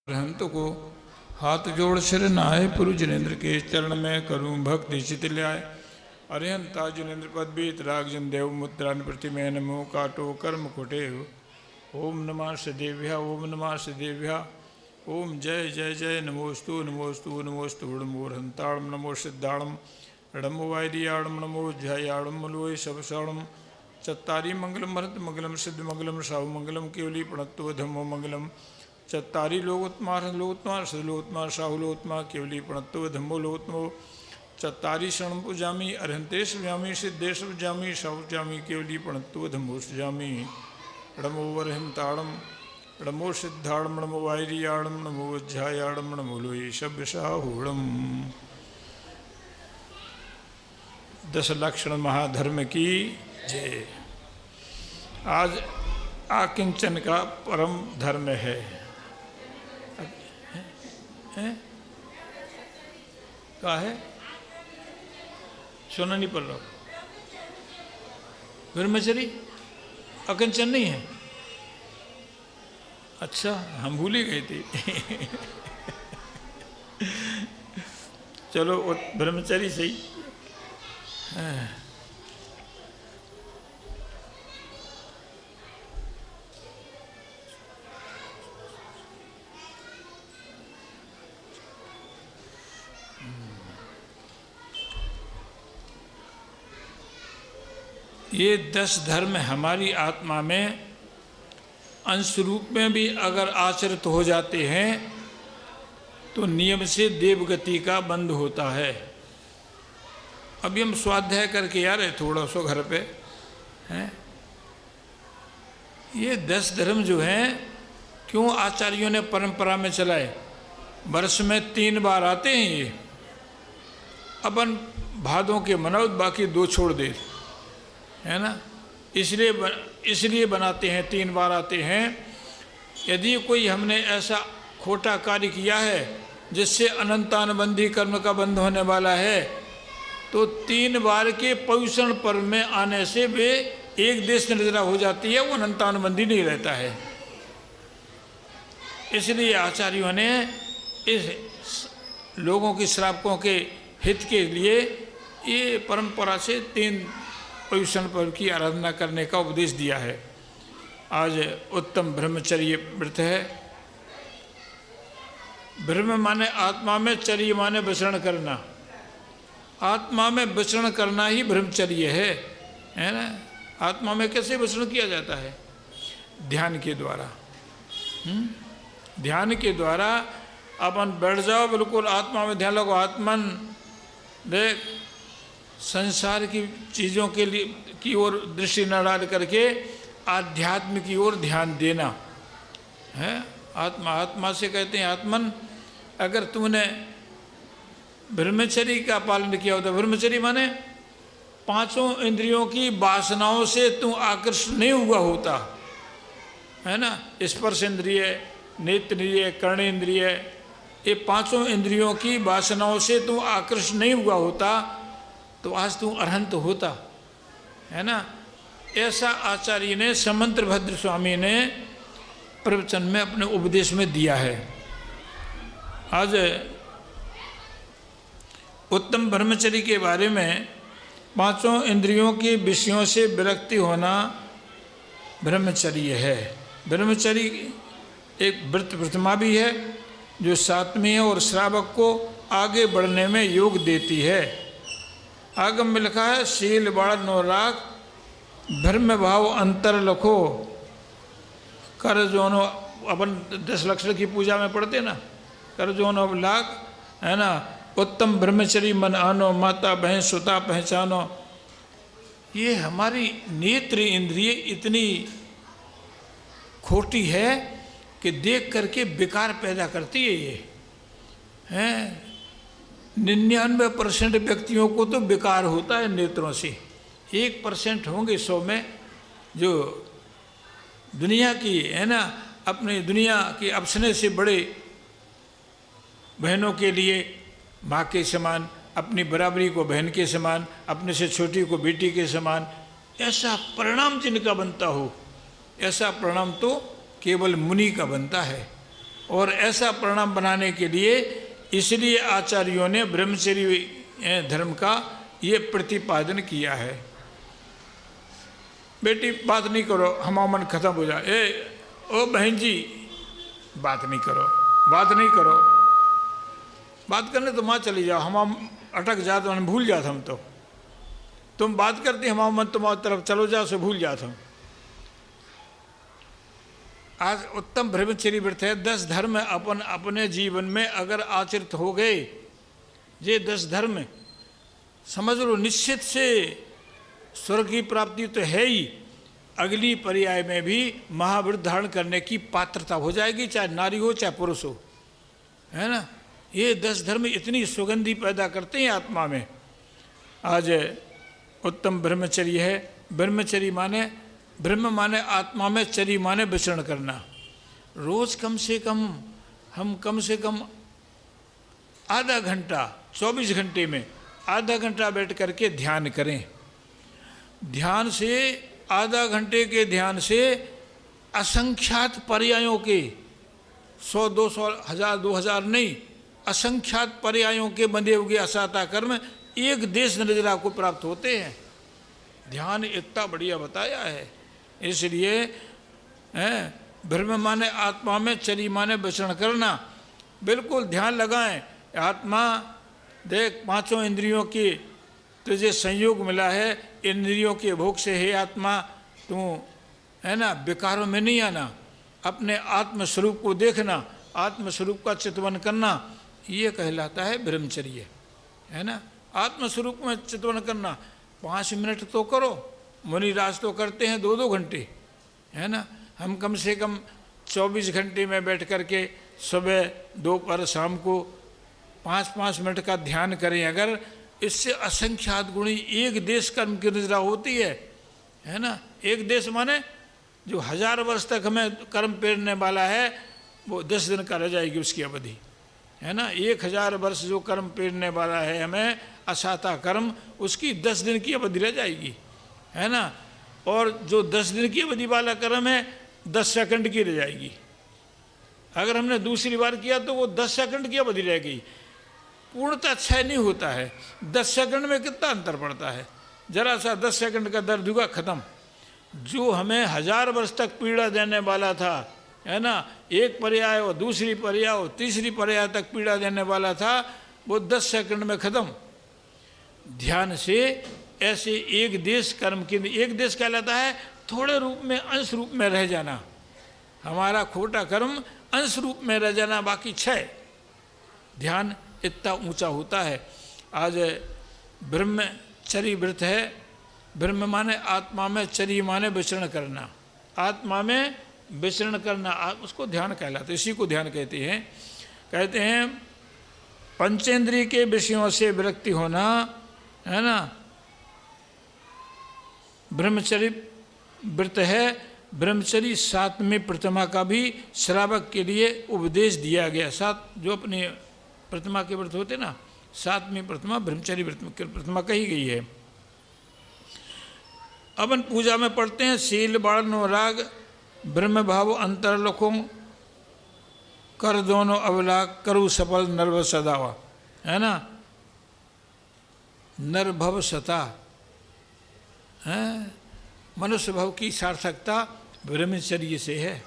अरहंत को हाथ जोड़ सिर नहाए पुरु जिनेन्द्र के चरण में करूं भक्ति चित ल्याय। अरिहंता जिनेन्द्र पद बीत राग जन देव मुद्रा प्रतिमे नमो काटो कर्म कुटे। ओम नमः सदेव्या ओम नमः सदेव्या ओम जय जय जय नमोस्तु नमोस्तु नमोस्तु मूर्हंताड़म नमो सिद्धाड़म णमो वायदियाड़म नमो ध्यायाड़म मलोय सबसाड़म चत्तारी मंगलम भरत मंगलम सिद्ध मंगलम साहु मंगलम केवली प्रणत्व धम्मो मंगलम चत्तारी लोकोत्मार लोकोत्मार सदलोकोत्मार साहुलोकोत्मार केवली प्रणत्व धम्मो लोकोत्मो चत्तारी शरण पूजामी अरहंतेश व्यामी सिद्धेश पूजामी साहुजामी केवली प्रणत्व धम्मो सुजामी। णमो वरहंताड़म णमो सिद्धाड़म णमो वायरियाड़म नमो अध्यायाड़म नमो लोये शब्दसाहूड़म। 10 लक्षण महाधर्म की जय। आज आकिंचन का परम धर्म है। क्या है? सुना नहीं पड़ रहा। ब्रह्मचरी अकिंचन नहीं है? अच्छा, हम भूल ही गए थे। चलो ब्रह्मचरी सही। ये 10 धर्म हमारी आत्मा में अंश रूप में भी अगर आचरित हो जाते हैं तो नियम से देवगति का बंद होता है। अभी हम स्वाध्याय करके आ रहे थोड़ा सा घर पे हैं। ये 10 धर्म जो हैं क्यों आचार्यों ने परंपरा में चलाए? वर्ष में 3 बार आते हैं ये। अपन भादों के मनाओ, बाकी 2 छोड़ दे, है ना। इसलिए बनाते हैं, 3 बार आते हैं। यदि कोई हमने ऐसा खोटा कार्य किया है जिससे अनंतानुबंधी कर्म का बंध होने वाला है तो 3 बार के पोषण पर्व में आने से वे एक देश निर्जरा हो जाती है, वो अनंतानुबंधी नहीं रहता है। इसलिए आचार्यों ने इस लोगों की श्रावकों के हित के लिए ये परंपरा से 3 पोषण पर्व की आराधना करने का उपदेश दिया है। आज उत्तम ब्रह्मचर्य व्रत है। ब्रह्म माने आत्मा में, चर्य माने विचरण करना। आत्मा में विचरण करना ही ब्रह्मचर्य है ना। आत्मा में कैसे विचरण किया जाता है? ध्यान के द्वारा। ध्यान के द्वारा अपन बैठ जाओ, बिल्कुल आत्मा में ध्यान लगो। आत्मन देख, संसार की चीज़ों के लिए की ओर दृष्टि न डाल करके आध्यात्म की ओर ध्यान देना है। आत्मा से कहते हैं आत्मन। अगर तुमने ब्रह्मचर्य का पालन किया होता, ब्रह्मचर्य माने 5 इंद्रियों की वासनाओं से तू आकर्षित नहीं हुआ होता, है ना। स्पर्श इंद्रिय, नेत्र इंद्रिय, कर्ण इंद्रिय, ये 5 इंद्रियों की वासनाओं से तू आकर्षित नहीं हुआ होता तो आज तू अरहंत होता, है ना। ऐसा आचार्य ने, समंत्र भद्र स्वामी ने प्रवचन में अपने उपदेश में दिया है। आज उत्तम ब्रह्मचर्य के बारे में 5 इंद्रियों के विषयों से विरक्ति होना ब्रह्मचर्य है। ब्रह्मचर्य एक व्रत प्रतिमा भी है जो सात्मी है और श्रावक को आगे बढ़ने में योग देती है। आगम में लिखा है, शील बाढ़ नो राग ब्रह्म भाव अंतर लखो। कर जोनो, अपन 10 लक्षण की पूजा में पढ़ते ना, कर जोनो लाग, है ना। उत्तम ब्रह्मचर्य मन आनो, माता बहन सुता पहचानो। ये हमारी नेत्र इंद्रिय इतनी खोटी है कि देख करके विकार पैदा करती है। ये हैं 99% व्यक्तियों को तो विकार होता है नेत्रों से। 1% होंगे 100 में जो दुनिया की, है ना, अपने दुनिया की अपसने से बड़े बहनों के लिए माँ के समान, अपनी बराबरी को बहन के समान, अपने से छोटी को बेटी के समान, ऐसा परिणाम जिनका बनता हो, ऐसा परिणाम तो केवल मुनि का बनता है। और ऐसा परिणाम बनाने के लिए इसलिए आचार्यों ने ब्रह्मचर्य धर्म का ये प्रतिपादन किया है। बेटी बात नहीं करो, हमारा मन खत्म हो जाए। ओ बहन जी बात नहीं करो, बात नहीं करो, बात करने तो माँ चली जाओ, हम अटक जाते हम भूल जाते हम तो, तुम बात करती हमारा मन तुम्हारी तरफ चलो जाओ से भूल जाता हूँ। आज उत्तम ब्रह्मचर्य व्रत है। 10 धर्म अपन अपने जीवन में अगर आचरित हो गए, ये 10 धर्म समझ लो निश्चित से स्वर्ग की प्राप्ति तो है ही, अगली पर्याय में भी महाव्रत धारण करने की पात्रता हो जाएगी, चाहे नारी हो चाहे पुरुष हो, है ना। ये 10 धर्म इतनी सुगंधी पैदा करते हैं आत्मा में। आज उत्तम ब्रह्मचर्य है। ब्रह्मचर्य माने, ब्रह्म माने आत्मा में, चर्य माने विचरण करना। रोज कम से कम आधा घंटा, 24 घंटे में आधा घंटा बैठ करके ध्यान करें। ध्यान से, आधा घंटे के ध्यान से असंख्यात पर्यायों के, 100, 200, 1000, 2000 नहीं, असंख्यात पर्यायों के बंधे हुए असाता कर्म एक देश नजर आपको प्राप्त होते हैं। ध्यान इतना बढ़िया बताया है। इसलिए ब्रह्म माने आत्मा में, चर्य माने विचरण करना। बिल्कुल ध्यान लगाएं। आत्मा देख, 5 इंद्रियों की तुझे संयोग मिला है, इंद्रियों के भोग से है आत्मा, तू है ना विकारों में नहीं आना, अपने आत्मस्वरूप को देखना, आत्मस्वरूप का चितवन करना, ये कहलाता है ब्रह्मचर्य, है ना। आत्मस्वरूप में चितवन करना 5 मिनट तो करो, मुनिराज तो करते हैं 2-2 घंटे, है ना। हम कम से कम 24 घंटे में बैठ करके सुबह, दोपहर, शाम को 5-5 मिनट का ध्यान करें अगर, इससे असंख्यात गुणी एक देश कर्म की निद्रा होती है ना। एक देश माने जो 1000 वर्ष तक हमें कर्म पेरने वाला है वो 10 दिन का रह जाएगी उसकी अवधि, है ना। 1000 वर्ष जो कर्म पेरने वाला है हमें असाता कर्म, उसकी 10 दिन की अवधि रह जाएगी, है ना। और जो 10 दिन की अवधि वाला कर्म है 10 सेकंड की रह जाएगी। अगर हमने दूसरी बार किया तो वो 10 सेकंड की अवधि रह गई। पूर्णतः क्षय नहीं होता है। 10 सेकंड में कितना अंतर पड़ता है, जरा सा 10 सेकंड का दर्द हुआ खत्म। जो हमें 1000 वर्ष तक पीड़ा देने वाला था, है ना, एक पर्याय हो, दूसरी पर्याय हो, तीसरी पर्याय तक पीड़ा देने वाला था, वो 10 सेकंड में खत्म। ध्यान से ऐसे एक देश कर्म की, एक देश कहलाता है थोड़े रूप में, अंश रूप में रह जाना। हमारा खोटा कर्म अंश रूप में रह जाना, बाकी क्षय। ध्यान इतना ऊंचा होता है। आज ब्रह्मचर्य व्रत है। ब्रह्म माने आत्मा में, चर्य माने विचरण करना। आत्मा में विचरण करना, उसको ध्यान कहलाता है, इसी को ध्यान कहते हैं। कहते हैं पंचेंद्रिय के विषयों से विरक्ति होना, है ना, ब्रह्मचर्य व्रत है। ब्रह्मचर्य 7वें प्रतिमा का भी श्रावक के लिए उपदेश दिया गया। 7 जो अपने प्रतिमा के व्रत होते ना, 7वीं प्रतिमा ब्रह्मचर्य व्रत प्रतिमा कही गई है। अपन पूजा में पढ़ते हैं शील बाण राग ब्रह्म भाव अंतरलोकों कर दोनों अवलाक करु सफल नर्भ सदावा, है ना। नरभव सता है, मनुष्य भाव की सार्थकता ब्रह्मचर्य से है।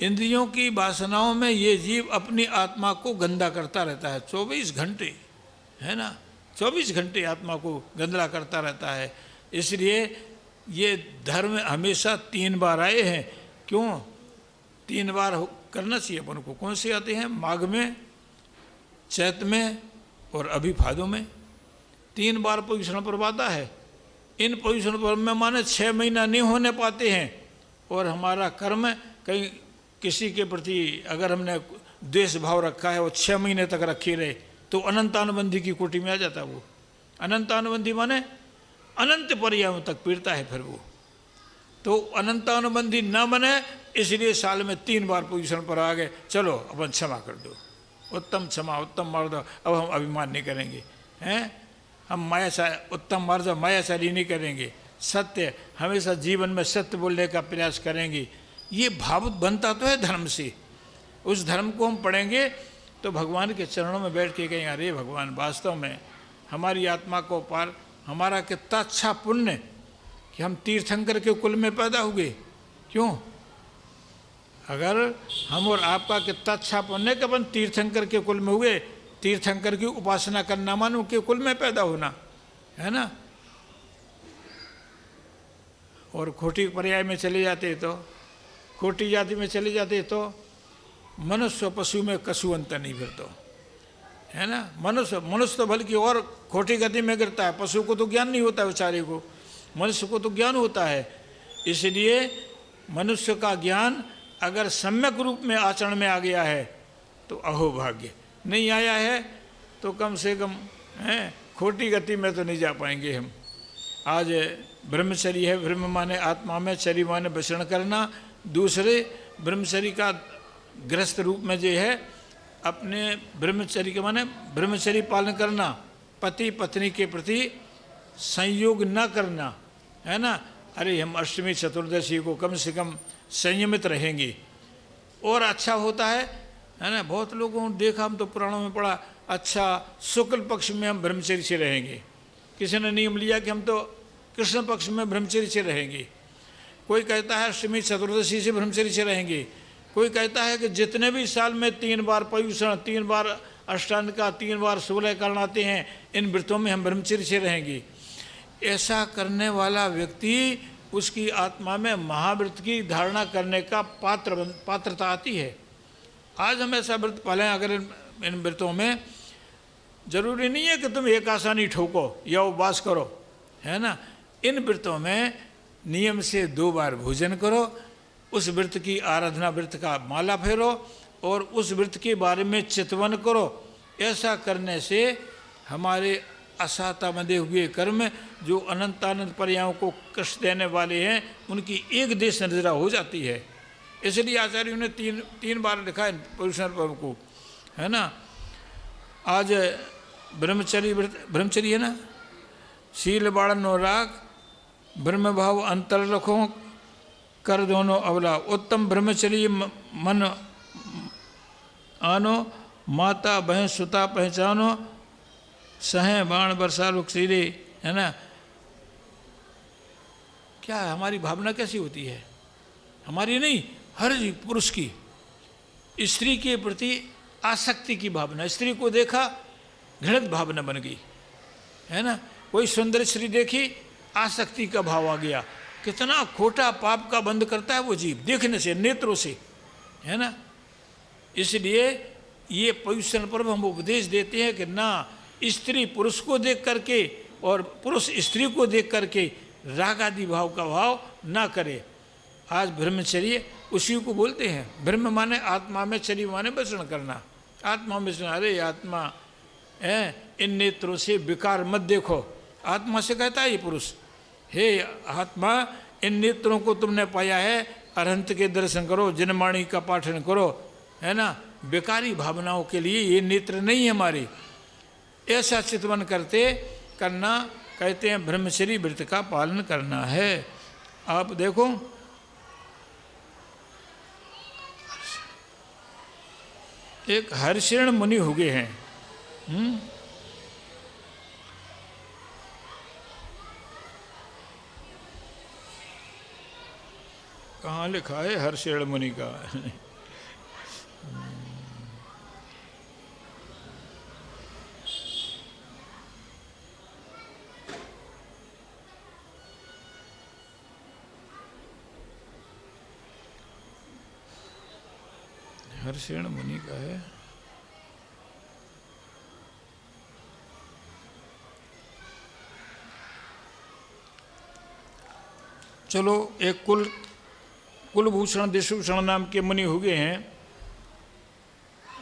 इंद्रियों की वासनाओं में ये जीव अपनी आत्मा को गंदा करता रहता है 24 घंटे, है ना। 24 घंटे आत्मा को गंदा करता रहता है। इसलिए ये धर्म हमेशा 3 बार आए हैं। क्यों 3 बार करना चाहिए अपन को? कौन से आते हैं? माघ में, चैत में और अभी भादों में। 3 बार पोषण पर्व आता है। इन पोषण पर्व में माने 6 महीना नहीं होने पाते हैं और हमारा कर्म कहीं किसी के प्रति अगर हमने द्वेष भाव रखा है वो 6 महीने तक रखे रहे तो अनंतानुबंधी की कोटि में आ जाता है। वो अनंतानुबंधी माने अनंत पर्यायों तक पीड़ता है। फिर वो तो अनंतानुबंधी न बने, इसलिए साल में 3 बार पोजीशन पर आ गए, चलो अपन क्षमा कर दो, उत्तम क्षमा, उत्तम मार्ग, अब हम अभिमान नहीं करेंगे, हैं, हम उत्तम मार्ग मायाचारी नहीं करेंगे, सत्य हमेशा जीवन में सत्य बोलने का प्रयास करेंगे। ये भाव बनता तो है धर्म से, उस धर्म को हम पढ़ेंगे तो भगवान के चरणों में बैठ के कहेंगे, अरे भगवान वास्तव में हमारी आत्मा को पार, हमारा कितना अच्छा पुण्य कि हम तीर्थंकर के कुल में पैदा हुए। क्यों? अगर हम और आपका कितना अच्छा पुण्य कि अपन तीर्थंकर के कुल में हुए, तीर्थंकर की उपासना करना मानो के कुल में पैदा होना, है ना। और खोटी पर्याय में चले जाते तो, खोटी जाति में चले जाते तो मनुष्य पशु में कछु अंतर नहीं फिर तो, है ना। मनुष्य तो बल्कि और खोटी गति में गिरता है। पशु को तो ज्ञान नहीं होता है बेचारे को, मनुष्य को तो ज्ञान होता है। इसलिए मनुष्य का ज्ञान अगर सम्यक रूप में आचरण में आ गया है तो अहोभाग्य, नहीं आया है तो कम से कम है खोटी गति में तो नहीं जा पाएंगे हम। आज ब्रह्मचर्य है, ब्रह्म माने आत्मा में, चर्य माने विचरण करना। दूसरे ब्रह्मचर्य का गृहस्थ रूप में जो है अपने ब्रह्मचर्य के माने ब्रह्मचर्य पालन करना, पति पत्नी के प्रति संयोग न करना, है ना। अरे हम अष्टमी चतुर्दशी को कम से कम संयमित रहेंगे और अच्छा होता है ना। बहुत लोगों ने देखा, हम तो पुराणों में पढ़ा, अच्छा शुक्ल पक्ष में हम ब्रह्मचर्य से रहेंगे। किसी ने नियम लिया कि हम तो कृष्ण पक्ष में ब्रह्मचर्य से रहेंगे। कोई कहता है अष्टमी चतुर्दशी से ब्रह्मचर्य से रहेंगे। कोई कहता है कि जितने भी साल में 3 बार पर्युषण, 3 बार अष्टांग का, 3 बार 16 कर्ण आते हैं, इन व्रतों में हम ब्रह्मचर्य से रहेंगे। ऐसा करने वाला व्यक्ति, उसकी आत्मा में महाव्रत की धारणा करने का पात्रता आती है। आज हम ऐसा व्रत पालें अगर इन व्रतों में, जरूरी नहीं है कि तुम एक आसानी ठोको या उपवास करो, है ना। इन व्रतों में नियम से 2 बार भोजन करो, उस व्रत की आराधना, व्रत का माला फेरो और उस व्रत के बारे में चितवन करो। ऐसा करने से हमारे असाता बंधे हुए कर्म जो अनंतानंद पर्यायों को कष्ट देने वाले हैं, उनकी एक देश नजरा हो जाती है। इसलिए आचार्यों ने 3 बार लिखा है पुरुषार्थ पर्व को, है ना। आज ब्रह्मचर्य है ना, शील बाड़न और राग, ब्रह्म भाव अंतर रखो, कर दोनों अवला, उत्तम ब्रह्मचर्य मन आनो, माता बहन सुता पहचानो, सहे बाण बरसा रुख सीधे, है ना। क्या हमारी भावना कैसी होती है? हमारी नहीं, हर पुरुष की स्त्री के प्रति आसक्ति की भावना। स्त्री को देखा घृणित भावना बन गई, है ना। कोई सुंदर स्त्री देखी, आसक्ति का भाव आ गया। कितना खोटा पाप का बंद करता है वो जीव, देखने से, नेत्रों से, है ना। इसलिए ये पर्युषण पर्व हम उपदेश देते हैं कि ना स्त्री पुरुष को देख करके और पुरुष स्त्री को देख करके राग आदि भाव का भाव ना करे। आज ब्रह्मचर्य उसी को बोलते हैं। ब्रह्म माने आत्मा में, चर्य माने वचन करना। आत्मा में, अरे आत्मा है, इन नेत्रों से विकार मत देखो। आत्मा से कहता है ये पुरुष, हे आत्मा, इन नेत्रों को तुमने पाया है, अरहंत के दर्शन करो, जनमाणी का पाठन करो, है ना। बेकारी भावनाओं के लिए ये नेत्र नहीं है हमारी। ऐसा चितवन करना कहते हैं ब्रह्मचर्य व्रत का पालन करना है। आप देखो, एक हर्षिण मुनि हो गए हैं, कहाँ लिखा है हर्षिण मुनि का? हर्षिण मुनि का है। चलो, एक कुलभूषण देशभूषण नाम के मुनि हो गए हैं।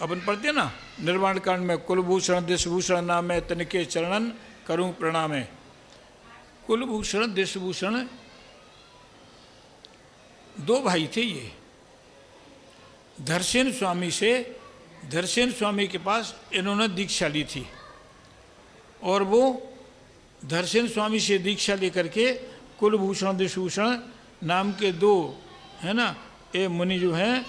अपन पढ़ते ना निर्वाण कांड में, कुलभूषण देशभूषण नाम है तनिके चरणन करूं प्रणाम है। कुलभूषण देशभूषण 2 भाई थे। ये धरसेन स्वामी के पास इन्होंने दीक्षा ली थी और वो धरसेन स्वामी से दीक्षा लेकर के कुलभूषण देशभूषण नाम के 2, है ना, ये मुनि जो हैं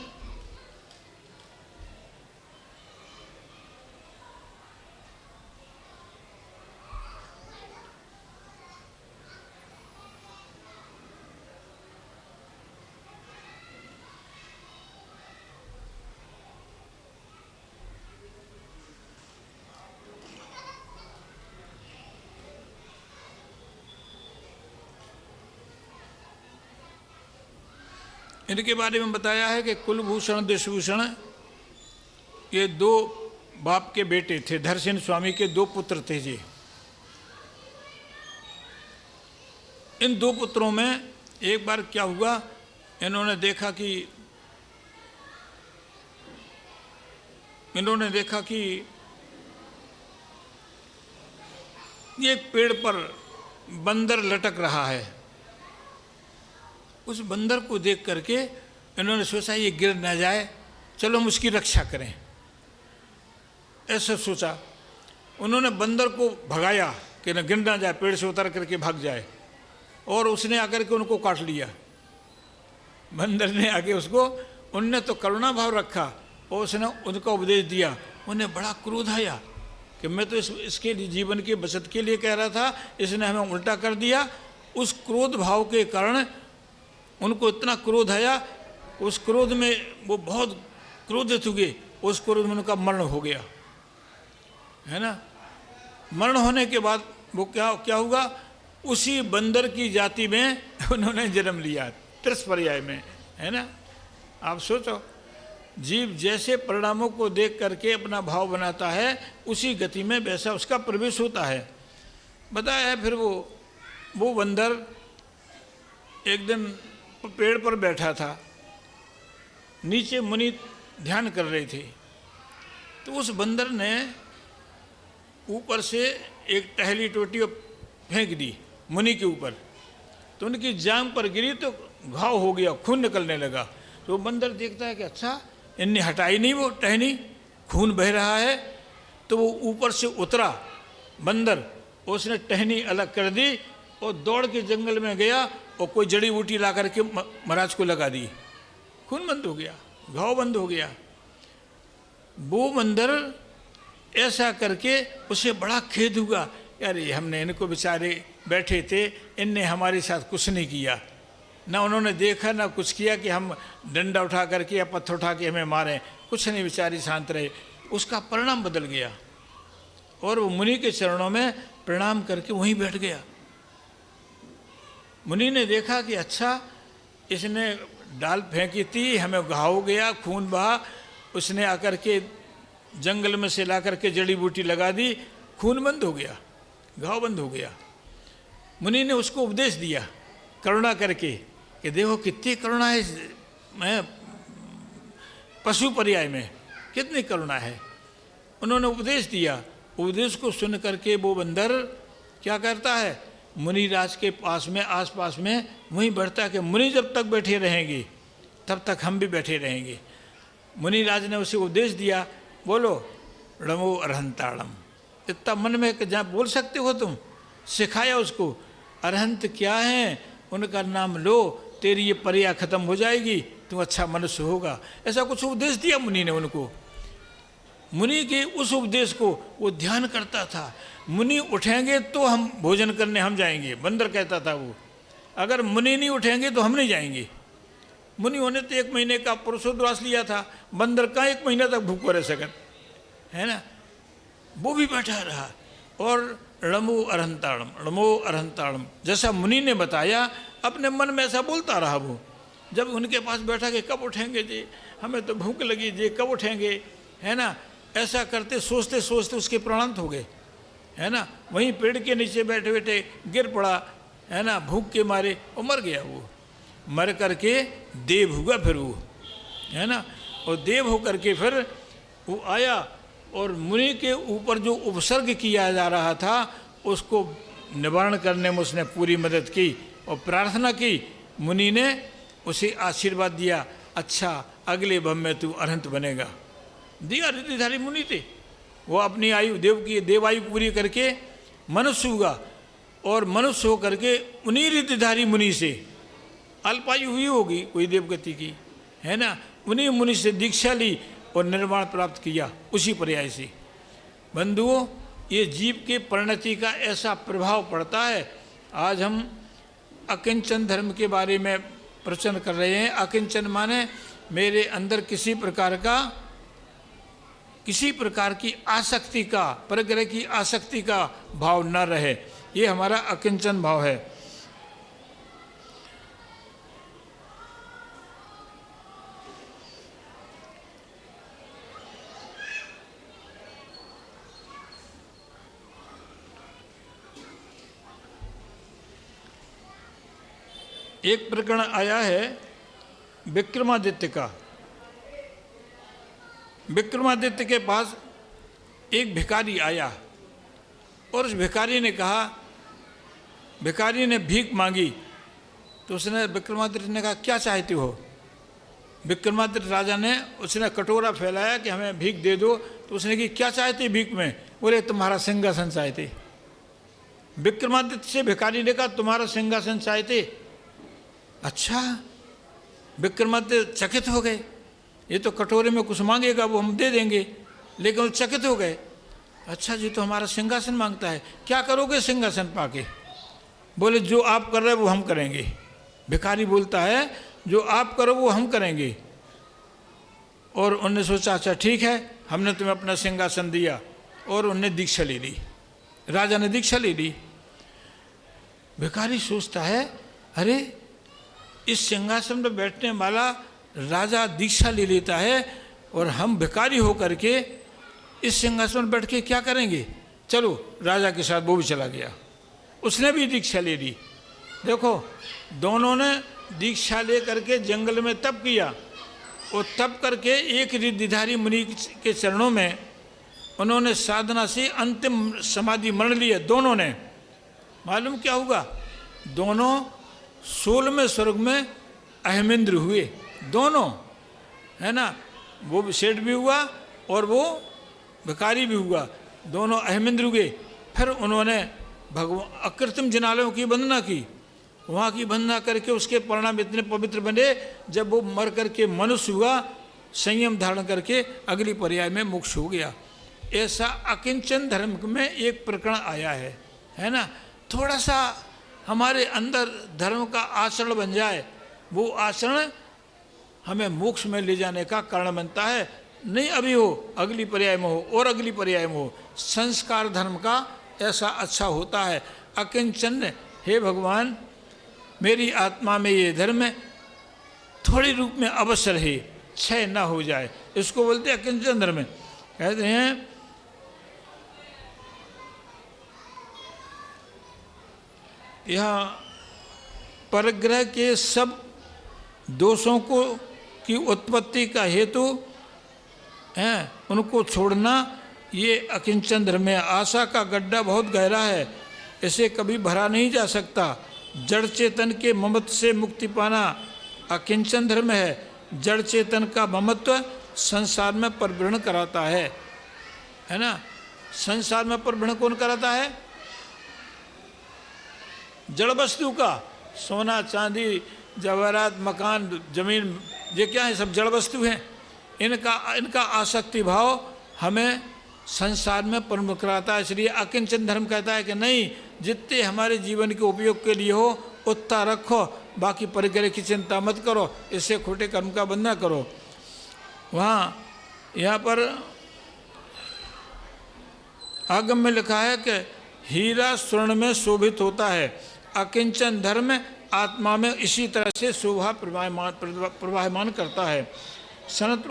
इनके बारे में बताया है कि कुलभूषण देशभूषण ये दो बाप के बेटे थे, धरसेन स्वामी के दो पुत्र थे जी। इन दो पुत्रों में एक बार क्या हुआ, इन्होंने देखा कि ये पेड़ पर बंदर लटक रहा है। उस बंदर को देख करके इन्होंने सोचा ये गिर ना जाए, चलो हम उसकी रक्षा करें, ऐसा सोचा। उन्होंने बंदर को भगाया कि न गिर ना जाए, पेड़ से उतर करके भाग जाए, और उसने आकर के उनको काट लिया। बंदर ने आके उसको, उनने तो करुणा भाव रखा और उसने उनका उपदेश दिया। उन्हें बड़ा क्रोध आया कि मैं तो इसके लिए जीवन की बचत के लिए कह रहा था, इसने हमें उल्टा कर दिया। उस क्रोध भाव के कारण उनको इतना क्रोध आया, उस क्रोध में वो बहुत क्रोधित हुए, उस क्रोध में उनका मरण हो गया, है ना। मरण होने के बाद वो क्या हुआ, उसी बंदर की जाति में उन्होंने जन्म लिया, 30 पर्याय में, है ना। आप सोचो, जीव जैसे परिणामों को देख करके अपना भाव बनाता है, उसी गति में वैसा उसका प्रवेश होता है। बताया है फिर वो बंदर एक दिन पेड़ पर बैठा था, नीचे मुनि ध्यान कर रहे थे, तो उस बंदर ने ऊपर से एक टहली टोटी फेंक दी मुनि के ऊपर, तो उनकी जांघ पर गिरी तो घाव हो गया, खून निकलने लगा। तो बंदर देखता है कि अच्छा इनने हटाई नहीं वो टहनी, खून बह रहा है। तो वो ऊपर से उतरा बंदर, उसने टहनी अलग कर दी और दौड़ के जंगल में गया और कोई जड़ी बूटी ला करके महाराज को लगा दी, खून बंद हो गया, घाव बंद हो गया। वो बंदर ऐसा करके उसे बड़ा खेद हुआ, यार ये हमने इनको बेचारे बैठे थे, इनने हमारे साथ कुछ नहीं किया, ना उन्होंने देखा ना कुछ किया कि हम डंडा उठा करके या पत्थर उठा के हमें मारें, कुछ नहीं, बेचारी शांत रहे। उसका परिणाम बदल गया और वो मुनि के चरणों में प्रणाम करके वहीं बैठ गया। मुनि ने देखा कि अच्छा इसने डाल फेंकी थी, हमें घाव हो गया, खून बहा, उसने आकर के जंगल में से ला करके जड़ी बूटी लगा दी, खून बंद हो गया, घाव बंद हो गया। मुनि ने उसको उपदेश दिया करुणा करके कि देखो कितनी करुणा है, मैं पशु पर्याय में कितनी करुणा है। उन्होंने उपदेश दिया, उपदेश को सुन करके वो बंदर क्या करता है, मुनिराज के पास में आसपास में वहीं बैठता है कि मुनि जब तक बैठे रहेंगे तब तक हम भी बैठे रहेंगे। मुनिराज ने उसे उपदेश दिया, बोलो रमो अरहंताड़म, इतना मन में जहाँ बोल सकते हो तुम, सिखाया उसको, अरहंत क्या है उनका नाम लो, तेरी ये पर्या खत्म हो जाएगी, तू अच्छा मनुष्य होगा। ऐसा कुछ उपदेश दिया मुनि ने उनको। मुनि के उस उपदेश को वो ध्यान करता था। मुनि उठेंगे तो हम भोजन करने हम जाएंगे, बंदर कहता था वो, अगर मुनि नहीं उठेंगे तो हम नहीं जाएंगे। मुनि होने तो 1 महीने का पुरुषोद्वास लिया था, बंदर का 1 महीना तक भूखो रह सकत, है ना। वो भी बैठा रहा और रमो अरहंताड़म, रमो अरहंताड़म जैसा मुनि ने बताया, अपने मन में ऐसा बोलता रहा। वो जब उनके पास बैठा कि कब उठेंगे जी, हमें तो भूख लगी जी, कब उठेंगे, है ना। ऐसा करते सोचते सोचते उसके प्राणांत हो गए, है ना। वहीं पेड़ के नीचे बैठे बैठे गिर पड़ा, है ना, भूख के मारे, और मर गया। वो मर करके देव हुआ फिर वो, है ना। और देव हो करके फिर वो आया और मुनि के ऊपर जो उपसर्ग किया जा रहा था उसको निवारण करने में उसने पूरी मदद की और प्रार्थना की। मुनि ने उसे आशीर्वाद दिया, अच्छा अगले भव में तू अरहंत बनेगा। दिया, रिद्धिधारी मुनि थे वो, अपनी आयु देवायु पूरी करके मनुष्य हुआ और मनुष्य हो करके उन्हीं रिद्धिधारी मुनि से, अल्पायु हुई होगी कोई देवगति की, है ना, उन्हीं मुनि से दीक्षा ली और निर्वाण प्राप्त किया उसी पर्याय से। बंधुओं, ये जीव के परिणति का ऐसा प्रभाव पड़ता है। आज हम अकिंचन धर्म के बारे में प्रवचन कर रहे हैं। अकिंचन माने मेरे अंदर किसी प्रकार की आसक्ति का, परग्रह की आसक्ति का भाव न रहे, ये हमारा अकिंचन भाव है। एक प्रकरण आया है विक्रमादित्य का। विक्रमादित्य के पास एक भिखारी आया और उस भिखारी ने कहा, भिखारी ने भीख मांगी तो उसने विक्रमादित्य ने कहा क्या चाहते हो। विक्रमादित्य राजा ने उसने कटोरा फैलाया कि हमें भीख दे दो, तो उसने कि क्या चाहते भीख में। बोले तुम्हारा सिंहासन चाहते। विक्रमादित्य से भिखारी ने कहा तुम्हारा सिंहासन चाहते। अच्छा, विक्रमादित्य चकित हो गए, ये तो कटोरे में कुछ मांगेगा वो हम दे देंगे, लेकिन वो चकित हो गए। अच्छा जी, तो हमारा सिंहासन मांगता है, क्या करोगे सिंहासन पाके। बोले जो आप कर रहे हो वो हम करेंगे। भिखारी बोलता है जो आप करो वो हम करेंगे। और उन्होंने सोचा अच्छा ठीक है, हमने तुम्हें अपना सिंहासन दिया और उन्हें दीक्षा ले ली। राजा ने दीक्षा ले ली। भिखारी सोचता है अरे इस सिंहासन पर बैठने वाला राजा दीक्षा ले लेता है और हम भिखारी होकर के इस सिंहासन पर बैठ के क्या करेंगे। चलो राजा के साथ वो भी चला गया, उसने भी दीक्षा ले ली। देखो दोनों ने दीक्षा ले करके जंगल में तप किया और तप करके एक रिद्धिधारी मुनि के चरणों में उन्होंने साधना से अंतिम समाधि मरण लिया। दोनों ने मालूम क्या हुआ, दोनों 16वें स्वर्ग में अहमेंद्र हुए, दोनों, है ना। वो सेठ भी हुआ और वो भिखारी भी हुआ, दोनों अहमेंद्र हुए। फिर उन्होंने भगवान अकृत्रिम जिनालयों की वंदना की, वहाँ की वंदना करके उसके परिणाम इतने पवित्र बने, जब वो मर करके मनुष्य हुआ, संयम धारण करके अगली पर्याय में मोक्ष हो गया। ऐसा अकिंचन धर्म में एक प्रकरण आया है ना। थोड़ा सा हमारे अंदर धर्म का आचरण बन जाए, वो आचरण हमें मोक्ष में ले जाने का कारण बनता है। नहीं अभी हो, अगली पर्याय में हो और अगली पर्याय में हो। संस्कार धर्म का ऐसा अच्छा होता है। अकिंचन, हे भगवान मेरी आत्मा में ये धर्म थोड़े रूप में अवश्य रहे, क्षय ना हो जाए, इसको बोलते हैं अकिंचन धर्म। कहते हैं यहाँ परग्रह के सब दोषों को की उत्पत्ति का हेतु है, उनको छोड़ना ये अकिंचन धर्म है। आशा का गड्ढा बहुत गहरा है, इसे कभी भरा नहीं जा सकता। जड़ चेतन के ममत्व से मुक्ति पाना अकिंचन धर्म है। जड़ चेतन का ममत्व संसार में परिभ्रमण कराता है ना। संसार में परिभ्रमण कौन कराता है, जड़ वस्तु का। सोना चांदी जवाहरात मकान जमीन ये क्या है, सब जड़ वस्तु हैं। इनका आसक्ति भाव हमें संसार में परिभ्रमण कराता है। इसलिए अकिंचन धर्म कहता है कि नहीं, जितने हमारे जीवन के उपयोग के लिए हो उतना रखो, बाकी परिग्रह की चिंता मत करो, इससे खोटे कर्म का बंधन करो। यहाँ पर आगम में लिखा है कि हीरा स्वर्ण में शोभित होता है, अकिंचन धर्म आत्मा में इसी तरह से शोभा प्रवाहमान करता है। सनत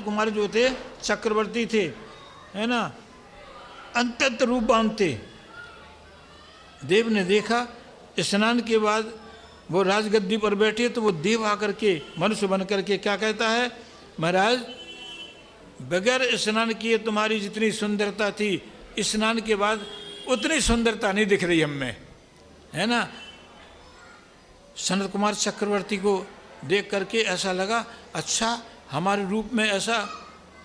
कुमार जो थे चक्रवर्ती थे, है ना, अत्यंत रूप बांधते। देव ने देखा, स्नान के बाद वो राजगद्दी पर बैठे तो वो देव आकर के मनुष्य बन करके क्या कहता है, महाराज बगैर स्नान किए तुम्हारी जितनी सुंदरता थी, स्नान के बाद उतनी सुंदरता नहीं दिख रही हम में, है ना। सनत कुमार चक्रवर्ती को देख करके ऐसा लगा, अच्छा हमारे रूप में ऐसा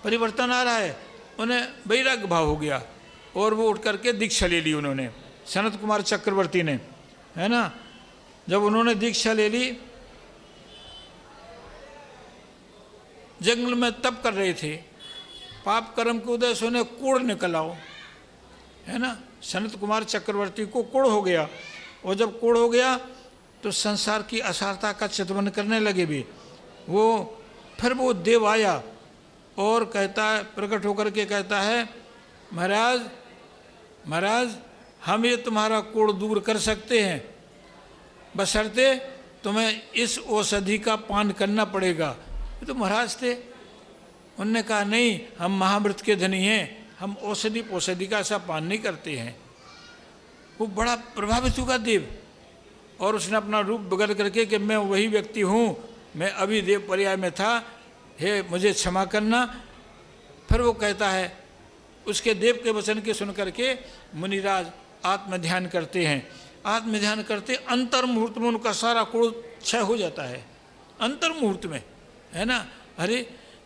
परिवर्तन आ रहा है। उन्हें वैराग्य भाव हो गया और वो उठ करके दीक्षा ले ली उन्होंने, सनत कुमार चक्रवर्ती ने, है ना। जब उन्होंने दीक्षा ले ली, जंगल में तप कर रहे थे, पाप कर्म के उदय से उन्हें कोढ़ निकल आओ, है ना। सनत कुमार चक्रवर्ती को कोढ़ हो गया, और जब कोढ़ हो गया तो संसार की असारता का चितवन करने लगे भी वो। फिर वो देव आया और कहता है, प्रकट होकर के कहता है, महाराज हम ये तुम्हारा कोढ़ दूर कर सकते हैं, बशर्ते तुम्हें इस औषधि का पान करना पड़ेगा। ये तो महाराज थे। उनने कहा नहीं, हम महामृत के धनी हैं, हम औषधि का ऐसा पान नहीं करते हैं। वो बड़ा प्रभावित हुआ देव, और उसने अपना रूप बदल करके कि मैं वही व्यक्ति हूँ, मैं अभी देव पर्याय में था, हे मुझे क्षमा करना। फिर वो कहता है, उसके देव के वचन के सुन करके मुनिराज आत्म ध्यान करते हैं। आत्म ध्यान करते अंतर मुहूर्त में उनका सारा क्रोध क्षय हो जाता है, अंतर मुहूर्त में, है ना। अरे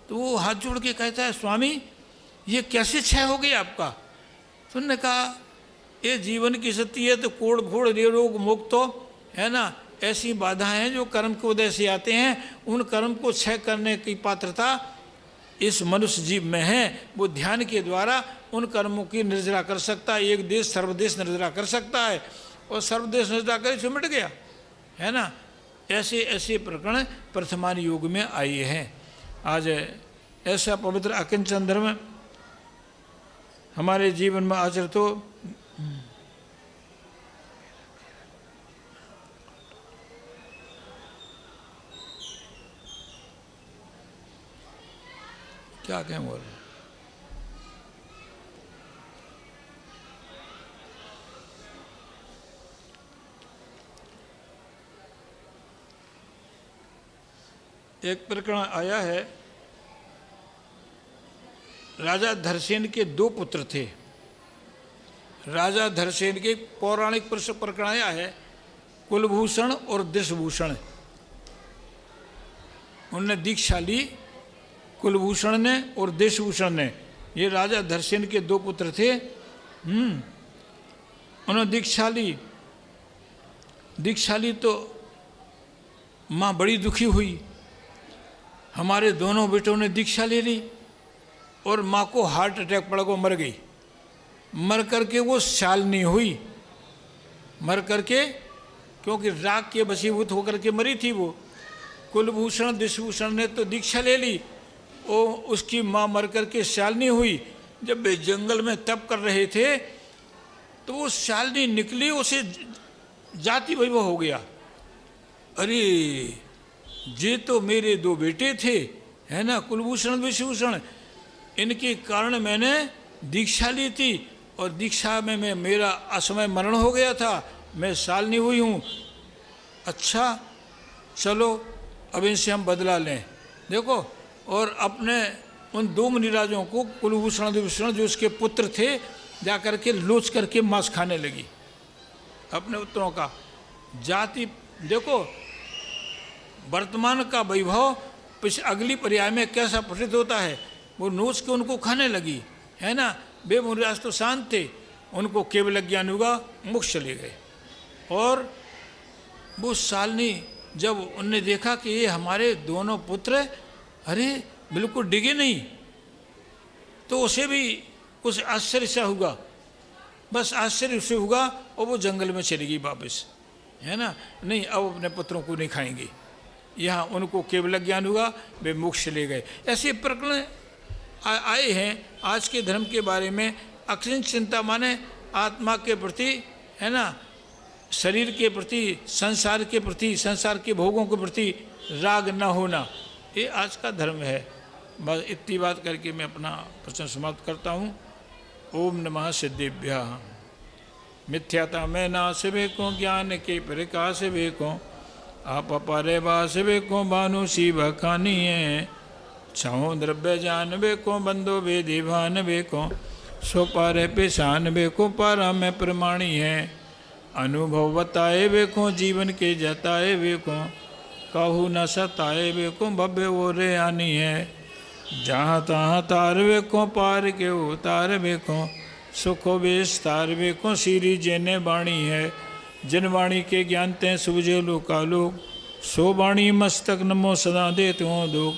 तो वो हाथ जोड़ के कहता है, स्वामी ये कैसे क्षय हो गया आपका? तो उन्होंने कहा, ये जीवन की सत्य है, तो कोड़ घोड़ रोग मुक्त हो, है ना। ऐसी बाधाएं हैं जो कर्म के उदय से आते हैं, उन कर्म को क्षय करने की पात्रता इस मनुष्य जीव में है। वो ध्यान के द्वारा उन कर्मों की निर्जरा कर सकता है। एक देश सर्वदेश निर्जरा कर सकता है, और सर्वदेश निर्जरा कर सिमट गया, है ना। ऐसे ऐसे प्रकरण प्रथमान युग में आए हैं। आज ऐसा पवित्र अकिंचन धर्म हमारे जीवन में आचरित हो। क्या कहें बोल, एक प्रकरण आया है, राजा धरसेन के दो पुत्र थे। राजा धरसेन के पौराणिक प्रकरण आया है, कुलभूषण और दिशभूषण। उनने दीक्षा ली, कुलभूषण ने और दिशभूषण ने। ये राजा धरसेन के दो पुत्र थे। उन्होंने दीक्षा ली तो माँ बड़ी दुखी हुई। हमारे दोनों बेटों ने दीक्षा ले ली और माँ को हार्ट अटैक पड़ गया, मर गई। मर करके वो शालिनी हुई, मर करके, क्योंकि राग के वशीभूत होकर के मरी थी वो। कुलभूषण दिशभूषण ने तो दीक्षा ले ली, और उसकी माँ मर करके शालिनी हुई। जब वे जंगल में तप कर रहे थे तो वो शालिनी निकली, उसे जाति वैभव हो गया। अरे ये तो मेरे दो बेटे थे, है ना, कुलभूषण दिशभूषण, इनके कारण मैंने दीक्षा ली थी, और दीक्षा में मेरा असमय मरण हो गया था, मैं शालिनी हुई हूँ। अच्छा चलो अब इनसे हम बदला लें। देखो, और अपने उन दो मुनिराजों को, कुलभूषण दिशभूषण जो उसके पुत्र थे, जा करके लोच करके मांस खाने लगी अपने पुत्रों का। जाति देखो, वर्तमान का वैभव अगली पर्याय में कैसा प्रसिद्ध होता है। वो नोच के उनको खाने लगी, है ना। वे मुनिराज तो शांत थे, उनको केवल ज्ञान हुआ, मोक्ष चले गए। और वो शालिनी जब उनने देखा कि ये हमारे दोनों पुत्र अरे बिल्कुल डिगे नहीं, तो उसे भी कुछ आश्चर्य सा हुआ, बस आश्चर्य से हुआ, और वो जंगल में चली गई वापस, है ना। नहीं, अब अपने पुत्रों को नहीं खाएंगे। यहाँ उनको केवल ज्ञान हुआ, वे मोक्ष ले गए। ऐसे प्रकरण आए हैं आज के धर्म के बारे में। अक्षिण चिंता माने आत्मा के प्रति, है ना, शरीर के प्रति, संसार के प्रति, संसार के भोगों के प्रति राग न होना, ये आज का धर्म है। बस इतनी बात करके मैं अपना प्रश्न समाप्त करता हूँ। ओम नमः सिद्धेभ्यः। मिथ्याता में नासवे को, ज्ञान के प्रकाश वे को, आप अपारे वासवे को, बानु शिव खानी है, छाओ द्रव्य जान वे को, बंदो वे दीवान वे को, सो पारे पेशान वे को, पारा में प्रमाणी है, अनुभव बताए वे को, जीवन के जताए वे को, कहू न सताए वे को, भव्य वो रे आनी है, जहाँ तहाँ तार वे को, पार के उतार वे को, सुखो विस्तार वे को, सीरी जेने बाणी है, जिन वाणी के ज्ञान ते सुबजे लोकालोक, सो वाणी मस्तक नमो सदा देते हो दुख,